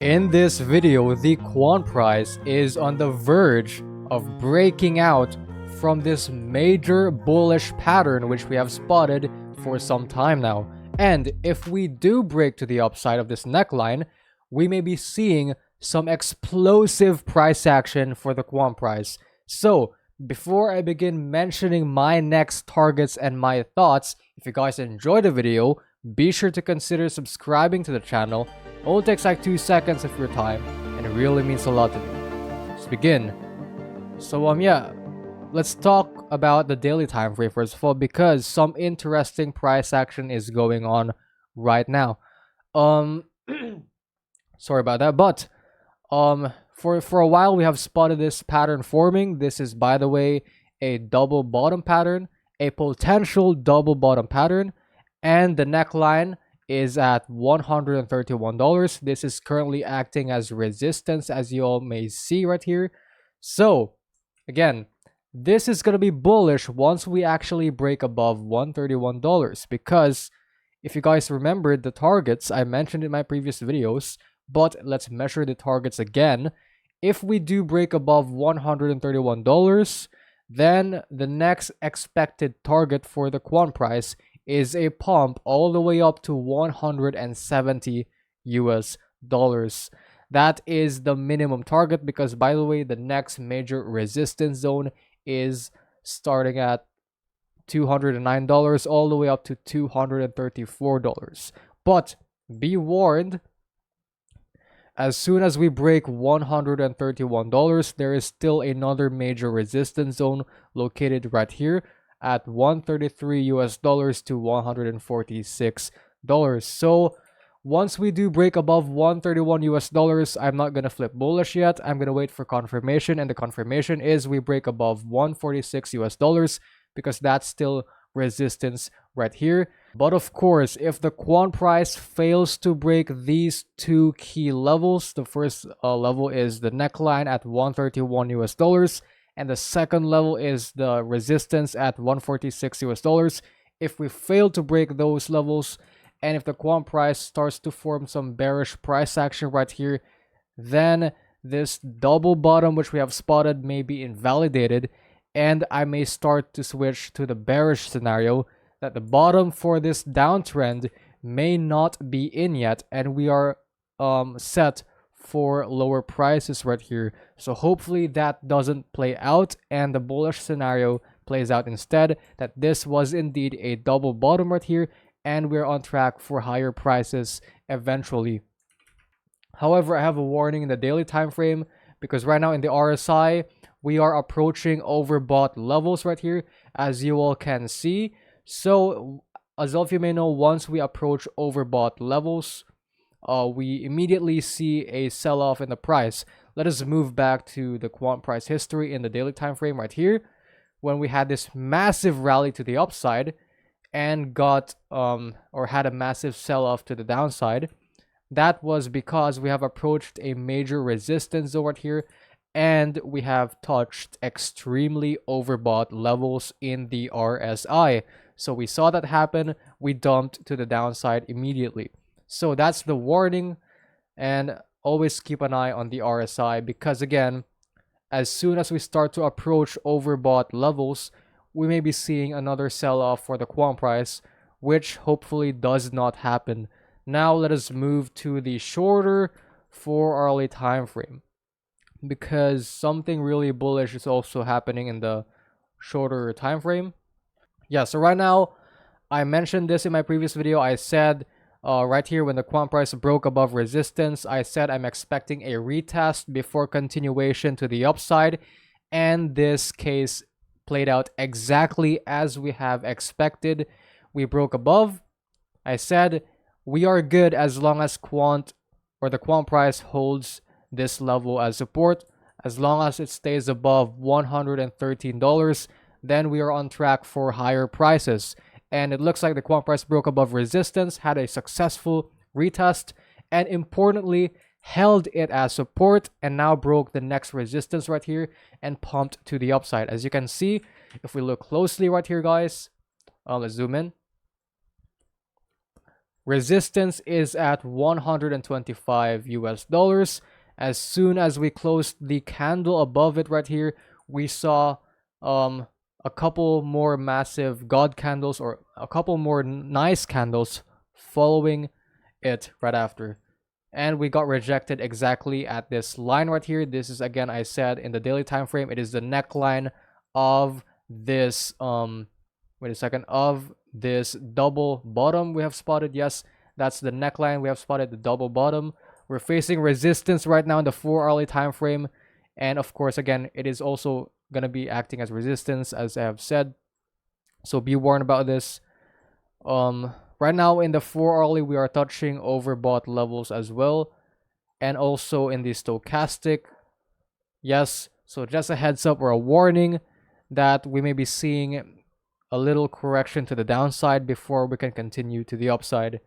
In this video, the Quant price is on the verge of breaking out from this major bullish pattern which we have spotted for some time now. And if we do break to the upside of this neckline, we may be seeing some explosive price action for the Quant price. So, before I begin mentioning my next targets and my thoughts, if you guys enjoyed the video, be sure to consider subscribing to the channel. It only takes like 2 seconds of your time, and it really means a lot to me. Let's begin. So yeah, let's talk about the daily time frame first of all, because some interesting price action is going on right now. Sorry about that, but for a while we have spotted this pattern forming. This is, by the way, a double bottom pattern, a potential double bottom pattern, and the neckline is at $131. This is currently acting as resistance, as you all may see right here. So again, this is going to be bullish once we actually break above $131, because if you guys remembered the targets I mentioned in my previous videos, but let's measure the targets again. If we do break above $131, then the next expected target for the Quant price is a pump all the way up to $170 US. That is the minimum target, because, by the way, the next major resistance zone is starting at $209 all the way up to $234. But be warned, as soon as we break $131, there is still another major resistance zone located right here at $133 to $146. So once we do break above $131, I'm not gonna flip bullish yet. I'm gonna wait for confirmation, and the confirmation is we break above $146, because that's still resistance right here. But of course, if the Quant price fails to break these two key levels, the first level is the neckline at $131, and the second level is the resistance at $146. If we fail to break those levels, and if the Quant price starts to form some bearish price action right here, then this double bottom which we have spotted may be invalidated, and I may start to switch to the bearish scenario, that the bottom for this downtrend may not be in yet, and we are set for lower prices right here. So hopefully that doesn't play out, and the bullish scenario plays out instead, that this was indeed a double bottom right here, and we're on track for higher prices eventually. However, I have a warning in the daily time frame, because right now in the RSI we are approaching overbought levels right here, as you all can see. So as all of you may know, once we approach overbought levels, we immediately see a sell-off in the price. Let us move back to the Quant price history in the daily time frame right here, when we had this massive rally to the upside and got or had a massive sell-off to the downside. That was because we have approached a major resistance zone right here, and we have touched extremely overbought levels in the RSI. So we saw that happen, we dumped to the downside immediately. So that's the warning, and always keep an eye on the RSI, because again, as soon as we start to approach overbought levels, we may be seeing another sell-off for the Quant price, which hopefully does not happen. Now let us move to the shorter 4-hourly time frame, because something really bullish is also happening in the shorter time frame. Yeah, so right now, I mentioned this in my previous video. I said right here, when the Quant price broke above resistance, I said I'm expecting a retest before continuation to the upside, and this case played out exactly as we have expected. We broke above. I said we are good as long as the Quant price holds this level as support. As long as it stays above $113, then we are on track for higher prices. And it looks like the Quant price broke above resistance, had a successful retest, and importantly, held it as support, and now broke the next resistance right here and pumped to the upside. As you can see, if we look closely right here, guys, let's zoom in. Resistance is at 125 US dollars. As soon as we closed the candle above it right here, we saw a couple more massive god candles, or a couple more nice candles following it right after. And we got rejected exactly at this line right here. This is, again, I said in the daily time frame, it is the neckline of this wait a second, of this double bottom we have spotted. Yes, that's the neckline. We have spotted the double bottom. We're facing resistance right now in the 4-hourly time frame, and of course, again, it is also going to be acting as resistance, as I have said, so be warned about this. Right now in the 4-hourly, we are touching overbought levels as well, and also in the stochastic. Yes, so just a heads up or a warning that we may be seeing a little correction to the downside before we can continue to the upside.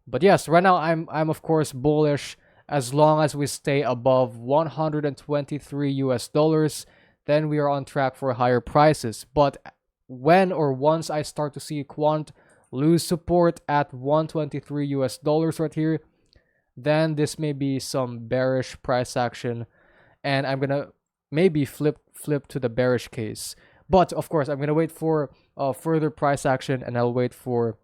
But yes, right now I'm of course bullish as long as we stay above 123 US dollars, then we are on track for higher prices. But when or once I start to see Quant lose support at 123 US dollars right here, then this may be some bearish price action, and I'm gonna maybe flip to the bearish case. But of course, I'm gonna wait for further price action, and I'll wait for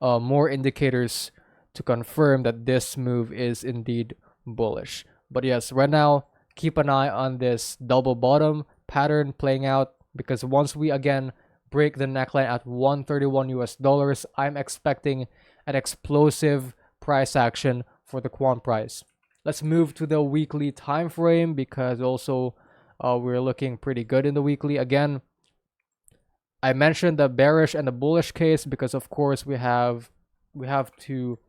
more indicators to confirm that this move is indeed bullish. But yes, right now, keep an eye on this double bottom pattern playing out, because once we again break the neckline at 131 US dollars, I'm expecting an explosive price action for the Quant price. Let's move to the weekly time frame, because also we're looking pretty good in the weekly. Again, I mentioned the bearish and the bullish case because of course we have to,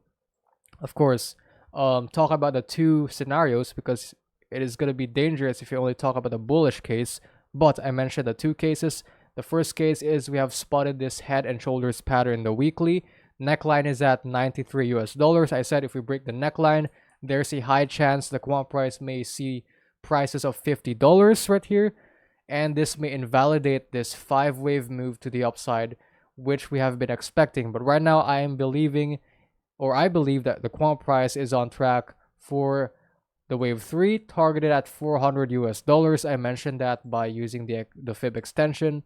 of course, talk about the two scenarios, because it is going to be dangerous if you only talk about the bullish case. But I mentioned the two cases. The first case is we have spotted this head and shoulders pattern in the weekly. Neckline is at 93 US dollars. I said if we break the neckline, there's a high chance the Quant price may see prices of $50 right here, and this may invalidate this 5-wave move to the upside, which we have been expecting. But right now I believe that the Quant price is on track for the wave 3, targeted at 400 US dollars. I mentioned that by using the fib extension.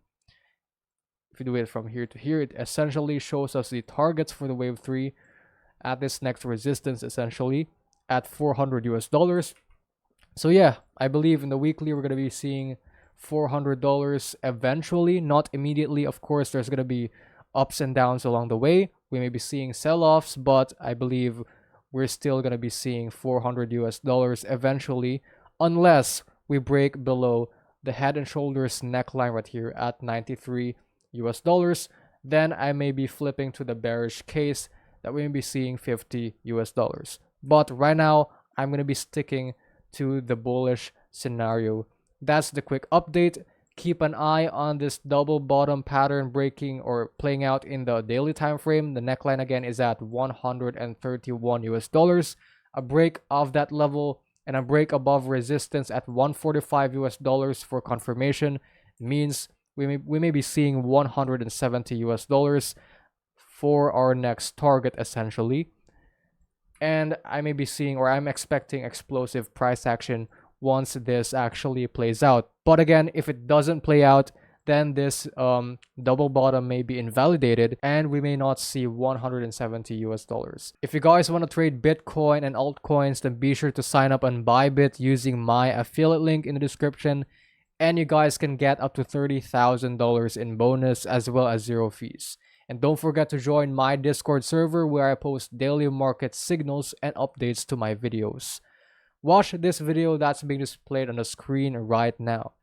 If you do it from here to here, it essentially shows us the targets for the wave 3 at this next resistance, essentially at 400 US dollars. So yeah, I believe in the weekly we're going to be seeing $400 eventually, not immediately. Of course, there's going to be ups and downs along the way. We may be seeing sell-offs, but I believe we're still going to be seeing 400 US dollars eventually, unless we break below the head and shoulders neckline right here at 93 US dollars. Then I may be flipping to the bearish case that we may be seeing 50 US dollars. But right now, I'm going to be sticking to the bullish scenario. That's the quick update. Keep an eye on this double bottom pattern breaking or playing out in the daily time frame. The neckline again is at 131 US dollars. A break of that level and a break above resistance at 145 US dollars for confirmation means we may be seeing 170 US dollars for our next target, essentially. And I may be seeing, or I'm expecting, explosive price action once this actually plays out. But again, if it doesn't play out, then this double bottom may be invalidated and we may not see 170 US dollars. If you guys want to trade Bitcoin and altcoins, then be sure to sign up on Bybit using my affiliate link in the description, and you guys can get up to $30,000 in bonus as well as 0 fees. And don't forget to join my Discord server where I post daily market signals and updates to my videos. Watch this video that's being displayed on the screen right now.